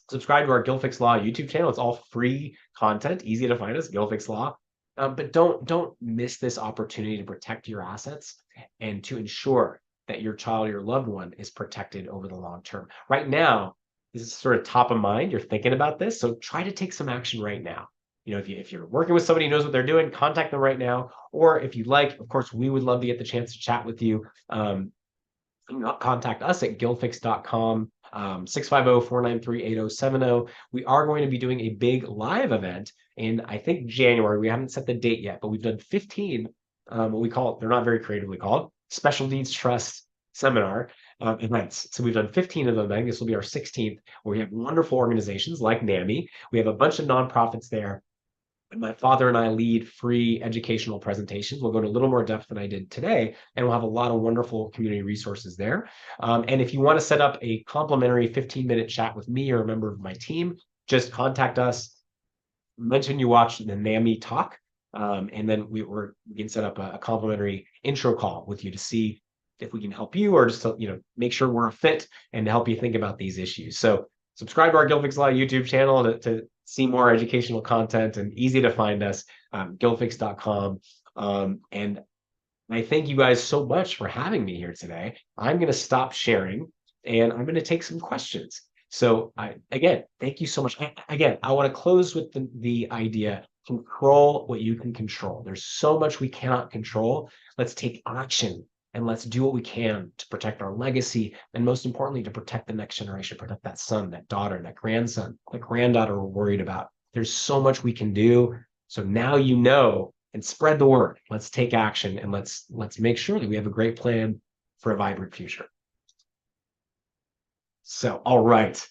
Subscribe to our Guildfix Law YouTube channel. It's all free content, easy to find us, Guildfix Law. But don't miss this opportunity to protect your assets and to ensure that your child or your loved one is protected over the long term. Right now, this is sort of top of mind. You're thinking about this, so try to take some action right now. If you're working with somebody who knows what they're doing, contact them right now. Or if you'd like, of course, we would love to get the chance to chat with you. Contact us at guildfix.com, 650-493-8070. We are going to be doing a big live event in, I think, January. We haven't set the date yet, but we've done 15, what we call it, they're not very creatively called, Special Needs Trust Seminar events. So we've done 15 of them. I think this will be our 16th, where we have wonderful organizations like NAMI. We have a bunch of nonprofits there. And my father and I lead free educational presentations. We'll go into a little more depth than I did today, and we'll have a lot of wonderful community resources there. And if you want to set up a complimentary 15-minute chat with me or a member of my team, just contact us, mention you watched the NAMI talk, and then we can set up a complimentary intro call with you to see if we can help you, or just to make sure we're a fit and to help you think about these issues. So subscribe to our Guildfix Law YouTube channel to see more educational content, and easy to find us, guildfix.com. And I thank you guys so much for having me here today. I'm going to stop sharing and I'm going to take some questions. So again, thank you so much. I want to close with the idea, control what you can control. There's so much we cannot control. Let's take action. And let's do what we can to protect our legacy, and most importantly, to protect the next generation, protect that son, that daughter, that grandson, that granddaughter we're worried about. There's so much we can do. So now you know, and spread the word. Let's take action, and let's make sure that we have a great plan for a vibrant future. So, all right,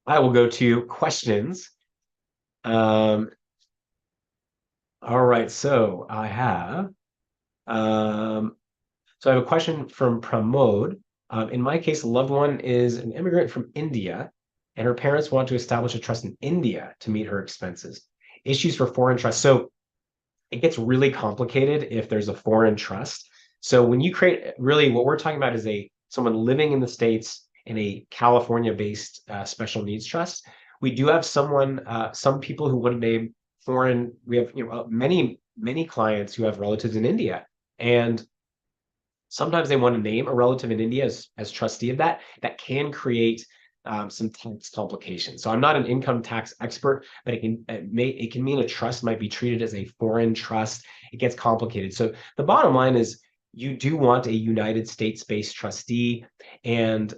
I will go to questions. All right, so I have a question from Pramod. In my case, a loved one is an immigrant from India, and her parents want to establish a trust in India to meet her expenses. Issues for foreign trust. So it gets really complicated if there's a foreign trust. So when you create, really what we're talking about is someone living in the States in a California-based special needs trust. We do have some people who want to name foreign. We have many clients who have relatives in India, and sometimes they want to name a relative in India as trustee of that. That can create some tax complications. So I'm not an income tax expert, but it can mean a trust might be treated as a foreign trust. It gets complicated. So the bottom line is you do want a United States-based trustee, and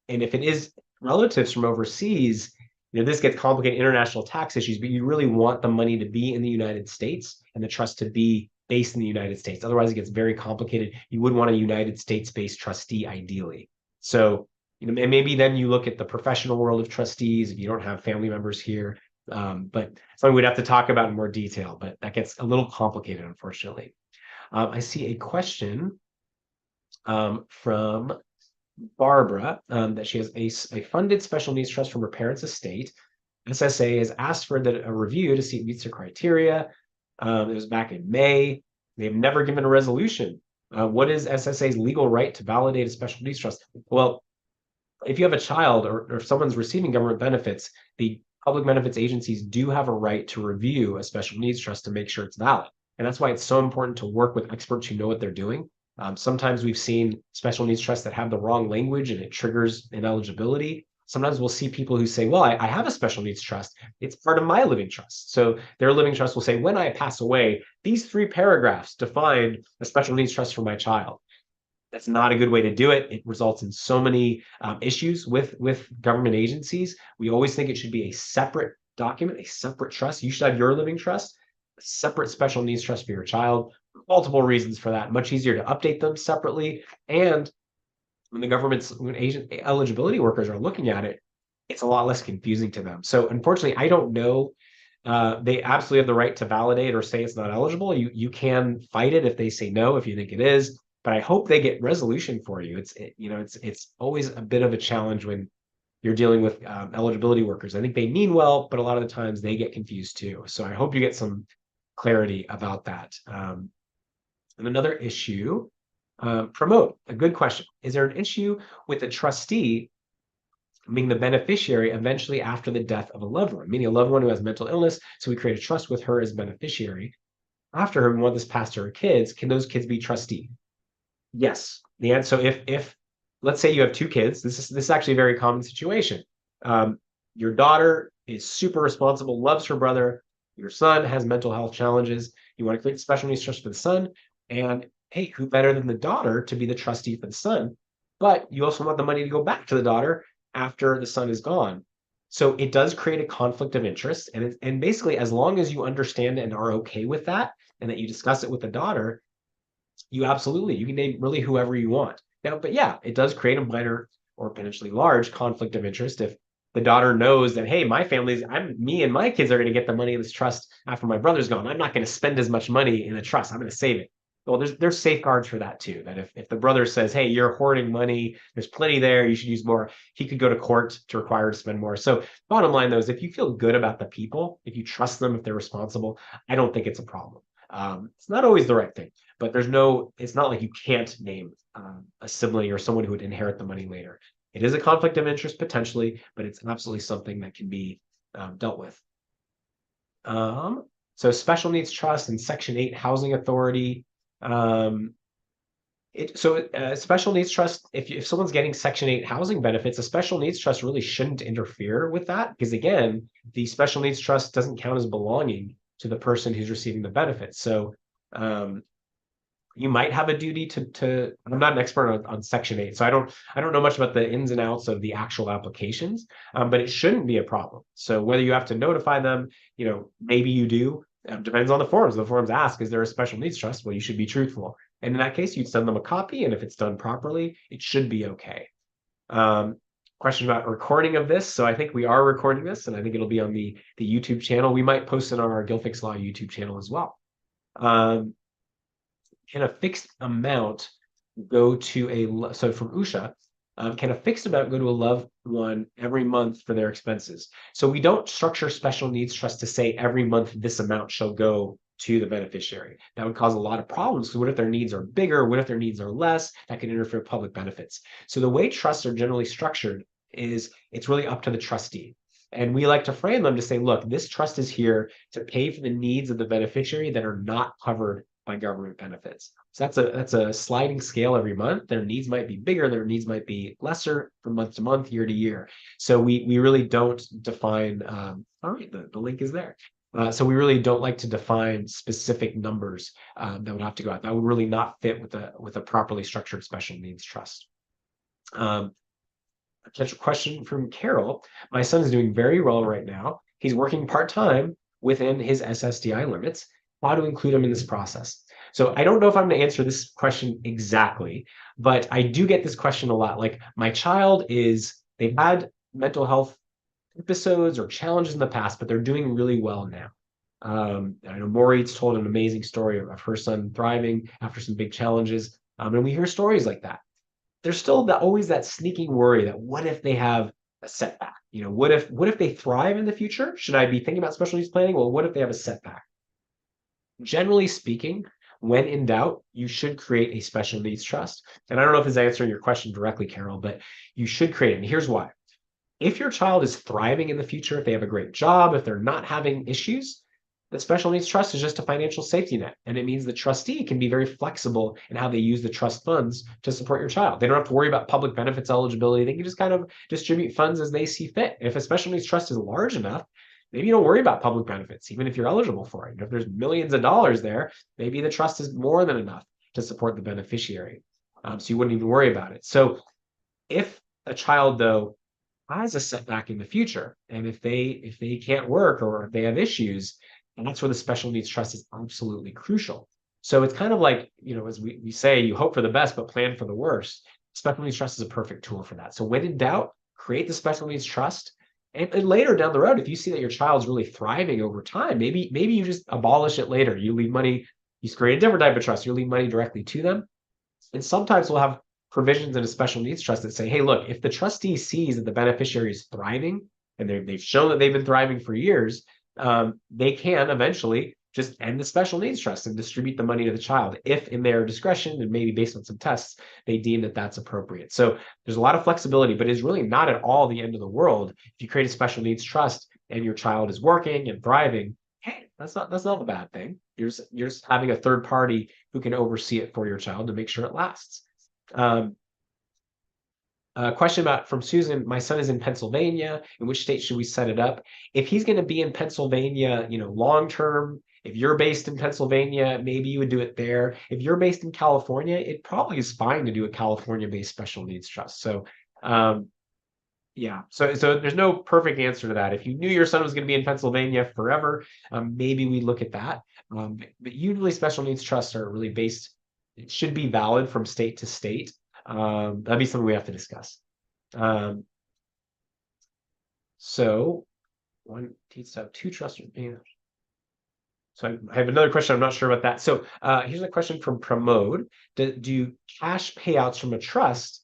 if it is relatives from overseas, this gets complicated, international tax issues, but you really want the money to be in the United States and the trust to be based in the United States. Otherwise, it gets very complicated. You would want a United States-based trustee ideally. So, and maybe then you look at the professional world of trustees if you don't have family members here. But something we'd have to talk about in more detail, but that gets a little complicated, unfortunately. I see a question from Barbara that she has a funded special needs trust from her parents' estate. SSA has asked for a review to see if it meets the criteria. It was back in May. They've never given a resolution. What is SSA's legal right to validate a special needs trust? Well, if you have a child or if someone's receiving government benefits, the public benefits agencies do have a right to review a special needs trust to make sure it's valid. And that's why it's so important to work with experts who know what they're doing. Sometimes we've seen special needs trusts that have the wrong language and it triggers ineligibility. Sometimes we'll see people who say, well, I have a special needs trust. It's part of my living trust. So their living trust will say, when I pass away, these 3 paragraphs define a special needs trust for my child. That's not a good way to do it. It results in so many issues with government agencies. We always think it should be a separate document, a separate trust. You should have your living trust, a separate special needs trust for your child. Multiple reasons for that. Much easier to update them separately. And when eligibility workers are looking at it, it's a lot less confusing to them. So unfortunately, I don't know. They absolutely have the right to validate or say it's not eligible. You can fight it if they say no, if you think it is. But I hope they get resolution for you. It's always a bit of a challenge when you're dealing with eligibility workers. I think they mean well, but a lot of the times they get confused too. So I hope you get some clarity about that. And another issue, promote, a good question. Is there an issue with a trustee being the beneficiary eventually after the death of a loved one, meaning a loved one who has mental illness, so we create a trust with her as beneficiary. After her, we want this passed to her kids. Can those kids be trustee? Yes. The answer. So if let's say you have 2 kids, this is actually a very common situation. Your daughter is super responsible, loves her brother. Your son has mental health challenges. You want to create a special needs trust for the son, and hey, who better than the daughter to be the trustee for the son? But you also want the money to go back to the daughter after the son is gone. So it does create a conflict of interest, and basically, as long as you understand and are okay with that, and that you discuss it with the daughter, you can name really whoever you want. Now, but yeah, it does create a minor or potentially large conflict of interest if the daughter knows that, hey, me and my kids are going to get the money in this trust after my brother's gone. I'm not going to spend as much money in the trust. I'm going to save it. Well, there's safeguards for that too. That if the brother says, hey, you're hoarding money, there's plenty there, you should use more, he could go to court to require to spend more. So bottom line though is if you feel good about the people, if you trust them, if they're responsible, I don't think it's a problem. It's not always the right thing, but it's not like you can't name a sibling or someone who would inherit the money later. It is a conflict of interest potentially, but it's absolutely something that can be dealt with. So special needs trust and Section 8 housing authority. Special needs trust, if someone's getting Section 8 housing benefits, a special needs trust really shouldn't interfere with that because again, the special needs trust doesn't count as belonging to the person who's receiving the benefits. So You might have a duty to I'm not an expert on Section 8, so I don't know much about the ins and outs of the actual applications, but it shouldn't be a problem. So whether you have to notify them, maybe you do. Depends on the forms. The forms ask, is there a special needs trust? Well, you should be truthful. And in that case, you'd send them a copy, and if it's done properly, it should be okay. Question about recording of this. So I think we are recording this, and I think it'll be on the YouTube channel. We might post it on our GuildFix Law YouTube channel as well. Can a fixed amount go to so from Usha, can a fixed amount go to a loved one every month for their expenses? So we don't structure special needs trust to say every month this amount shall go to the beneficiary. That would cause a lot of problems. So what if their needs are bigger? What if their needs are less? That can interfere with public benefits. So the way trusts are generally structured is it's really up to the trustee. And we like to frame them to say, look, this trust is here to pay for the needs of the beneficiary that are not covered by government benefits. So that's a sliding scale every month. Their needs might be bigger, their needs might be lesser from month to month, year to year. So we really don't define, all right, the link is there. So we really don't like to define specific numbers that would have to go out. That would really not fit with a properly structured special needs trust. Potential question from Carol. My son is doing very well right now. He's working part-time within his SSDI limits. How to include him in this process? So I don't know if I'm going to answer this question exactly, but I do get this question a lot. Like, my child they've had mental health episodes or challenges in the past, but they're doing really well now. I know Maureen's told an amazing story of her son thriving after some big challenges. And we hear stories like that. There's still always that sneaking worry that what if they have a setback? What if they thrive in the future? Should I be thinking about special needs planning? Well, what if they have a setback? Generally speaking, when in doubt, you should create a special needs trust. And I don't know if it's answering your question directly, Carol, but you should create it. And here's why. If your child is thriving in the future, if they have a great job, if they're not having issues, the special needs trust is just a financial safety net. And it means the trustee can be very flexible in how they use the trust funds to support your child. They don't have to worry about public benefits eligibility. They can just kind of distribute funds as they see fit. If a special needs trust is large enough, maybe you don't worry about public benefits, even if you're eligible for it. If there's millions of dollars there, maybe the trust is more than enough to support the beneficiary. So you wouldn't even worry about it. So if a child, though, has a setback in the future, and if they can't work or if they have issues, and that's where the special needs trust is absolutely crucial. So it's kind of like, as we say, you hope for the best, but plan for the worst. Special needs trust is a perfect tool for that. So when in doubt, create the special needs trust. And later down the road, if you see that your child's really thriving over time, maybe you just abolish it later. You leave money, you create a different type of trust, you leave money directly to them. And sometimes we'll have provisions in a special needs trust that say, hey, look, if the trustee sees that the beneficiary is thriving, and they've shown that they've been thriving for years, they can eventually just end the special needs trust and distribute the money to the child if in their discretion and maybe based on some tests, they deem that that's appropriate. So there's a lot of flexibility, but it's really not at all the end of the world. If you create a special needs trust and your child is working and thriving, hey, that's not a bad thing. You're just having a third party who can oversee it for your child to make sure it lasts. Question from Susan. My son is in Pennsylvania. In which state should we set it up? If he's going to be in Pennsylvania, long term, if you're based in Pennsylvania, maybe you would do it there. If you're based in California, it probably is fine to do a California-based special needs trust. So, yeah. So there's no perfect answer to that. If you knew your son was going to be in Pennsylvania forever, maybe we look at that. But usually, special needs trusts are really based. It should be valid from state to state. That'd be something we have to discuss. So one needs to have two trusts. So I have another question. I'm not sure about that. So here's a question from Pramod. Do cash payouts from a trust,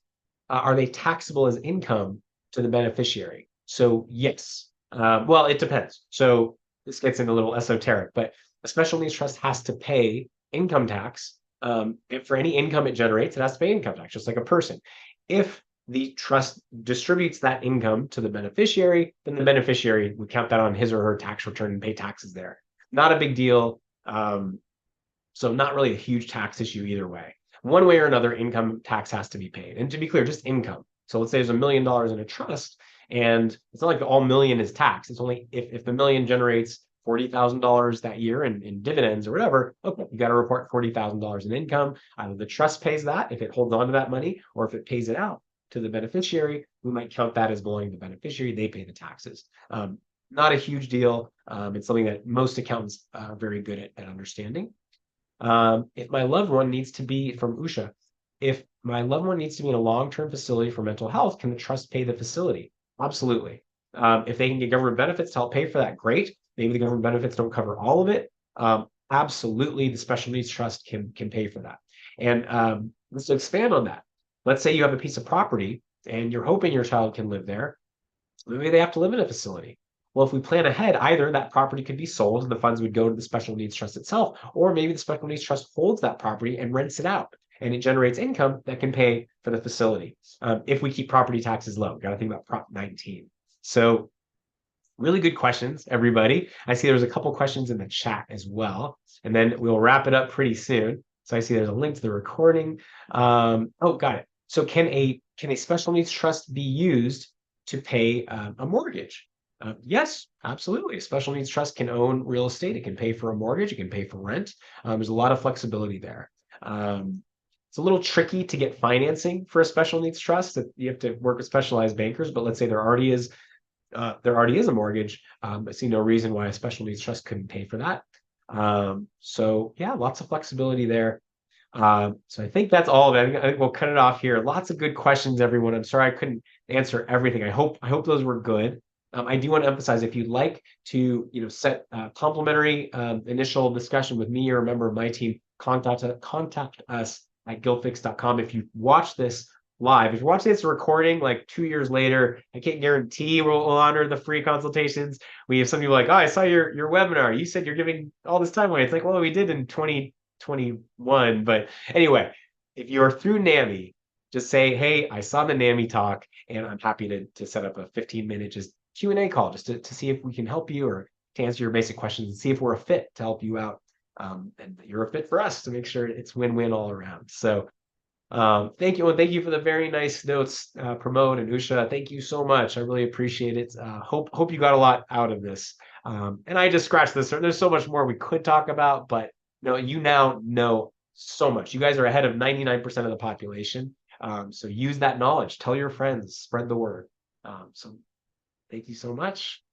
are they taxable as income to the beneficiary? So yes. Well, it depends. So this gets in a little esoteric, but a special needs trust has to pay income tax. If for any income it generates, it has to pay income tax, just like a person. If the trust distributes that income to the beneficiary, then the beneficiary would count that on his or her tax return and pay taxes there. Not a big deal. So not really a huge tax issue either way. One way or another, income tax has to be paid. And to be clear, just income. So let's say there's $1 million in a trust, and it's not like all million is taxed. It's only if the million generates $40,000 that year in dividends or whatever, okay, you got to report $40,000 in income. Either the trust pays that if it holds on to that money, or if it pays it out to the beneficiary, we might count that as belonging to the beneficiary. They pay the taxes. Not a huge deal. It's something that most accountants are very good at understanding. If my loved one needs to be, from Usha, if my loved one needs to be in a long-term facility for mental health, can the trust pay the facility? Absolutely. If they can get government benefits to help pay for that, great. Maybe the government benefits don't cover all of it. Absolutely, the special needs trust can pay for that. And let's expand on that. Let's say you have a piece of property and you're hoping your child can live there. Maybe they have to live in a facility. Well, if we plan ahead, either that property could be sold and the funds would go to the special needs trust itself, or maybe the special needs trust holds that property and rents it out, and it generates income that can pay for the facility. If we keep property taxes low, got to think about Prop 19. So really good questions, everybody. I see there's a couple questions in the chat as well, and then we'll wrap it up pretty soon. So I see there's a link to the recording. Oh, got it. So can a special needs trust be used to pay a mortgage? Yes, absolutely. A special needs trust can own real estate. It can pay for a mortgage. It can pay for rent. There's a lot of flexibility there. It's a little tricky to get financing for a special needs trust. You have to work with specialized bankers, but let's say there already is a mortgage. I see no reason why a special needs trust couldn't pay for that. So yeah, lots of flexibility there. So I think that's all of it. I think we'll cut it off here. Lots of good questions, everyone. I'm sorry I couldn't answer everything. I hope those were good. I do want to emphasize, if you'd like to, set complimentary initial discussion with me or a member of my team, contact us at guildfix.com. If you watch this live, if you're watching this recording like 2 years later, I can't guarantee we'll honor the free consultations. We have some people like, oh, I saw your webinar. You said you're giving all this time away. It's like, well, we did in 2021. But anyway, if you're through NAMI, just say, hey, I saw the NAMI talk, and I'm happy to set up a 15-minute just Q&A call just to see if we can help you or to answer your basic questions and see if we're a fit to help you out. And you're a fit for us to make sure it's win-win all around. So thank you. And thank you for the very nice notes, Pramod and Usha. Thank you so much. I really appreciate it. Hope you got a lot out of this. And I just scratched this. There's so much more we could talk about, but you now know so much. You guys are ahead of 99% of the population. So use that knowledge. Tell your friends. Spread the word. So thank you so much.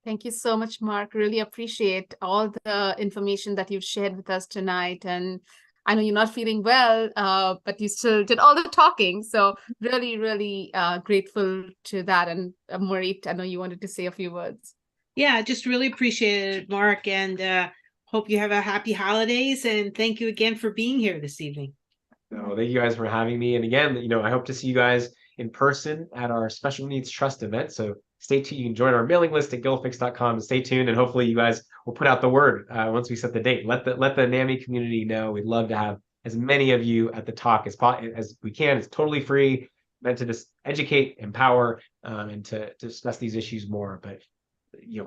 Thank you so much, Mark. Really appreciate all the information that you've shared with us tonight. And I know you're not feeling well, but you still did all the talking. So really, really grateful to that. And Marit, I know you wanted to say a few words. Yeah, just really appreciate it, Mark, and hope you have a happy holidays. And thank you again for being here this evening. No, thank you guys for having me. And again, I hope to see you guys in person at our Special Needs Trust event. So stay tuned. You can join our mailing list at guildfix.com and stay tuned. And hopefully you guys will put out the word once we set the date. Let the NAMI community know. We'd love to have as many of you at the talk as we can. It's totally free, meant to just educate, empower, and to discuss these issues more. But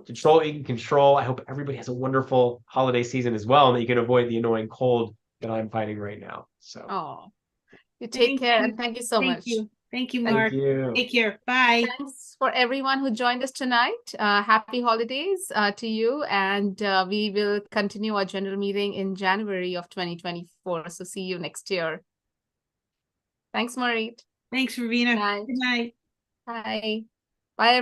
control what you can control. I hope everybody has a wonderful holiday season as well, and that you can avoid the annoying cold that I'm fighting right now. So you take care, and thank you so much. Thank you, Mark. Thank you. Take care. Bye. Thanks for everyone who joined us tonight. Happy holidays to you, and we will continue our general meeting in January of 2024. So see you next year. Thanks, Marit. Thanks, Ravina. Bye. Good night. Bye. Bye, everyone.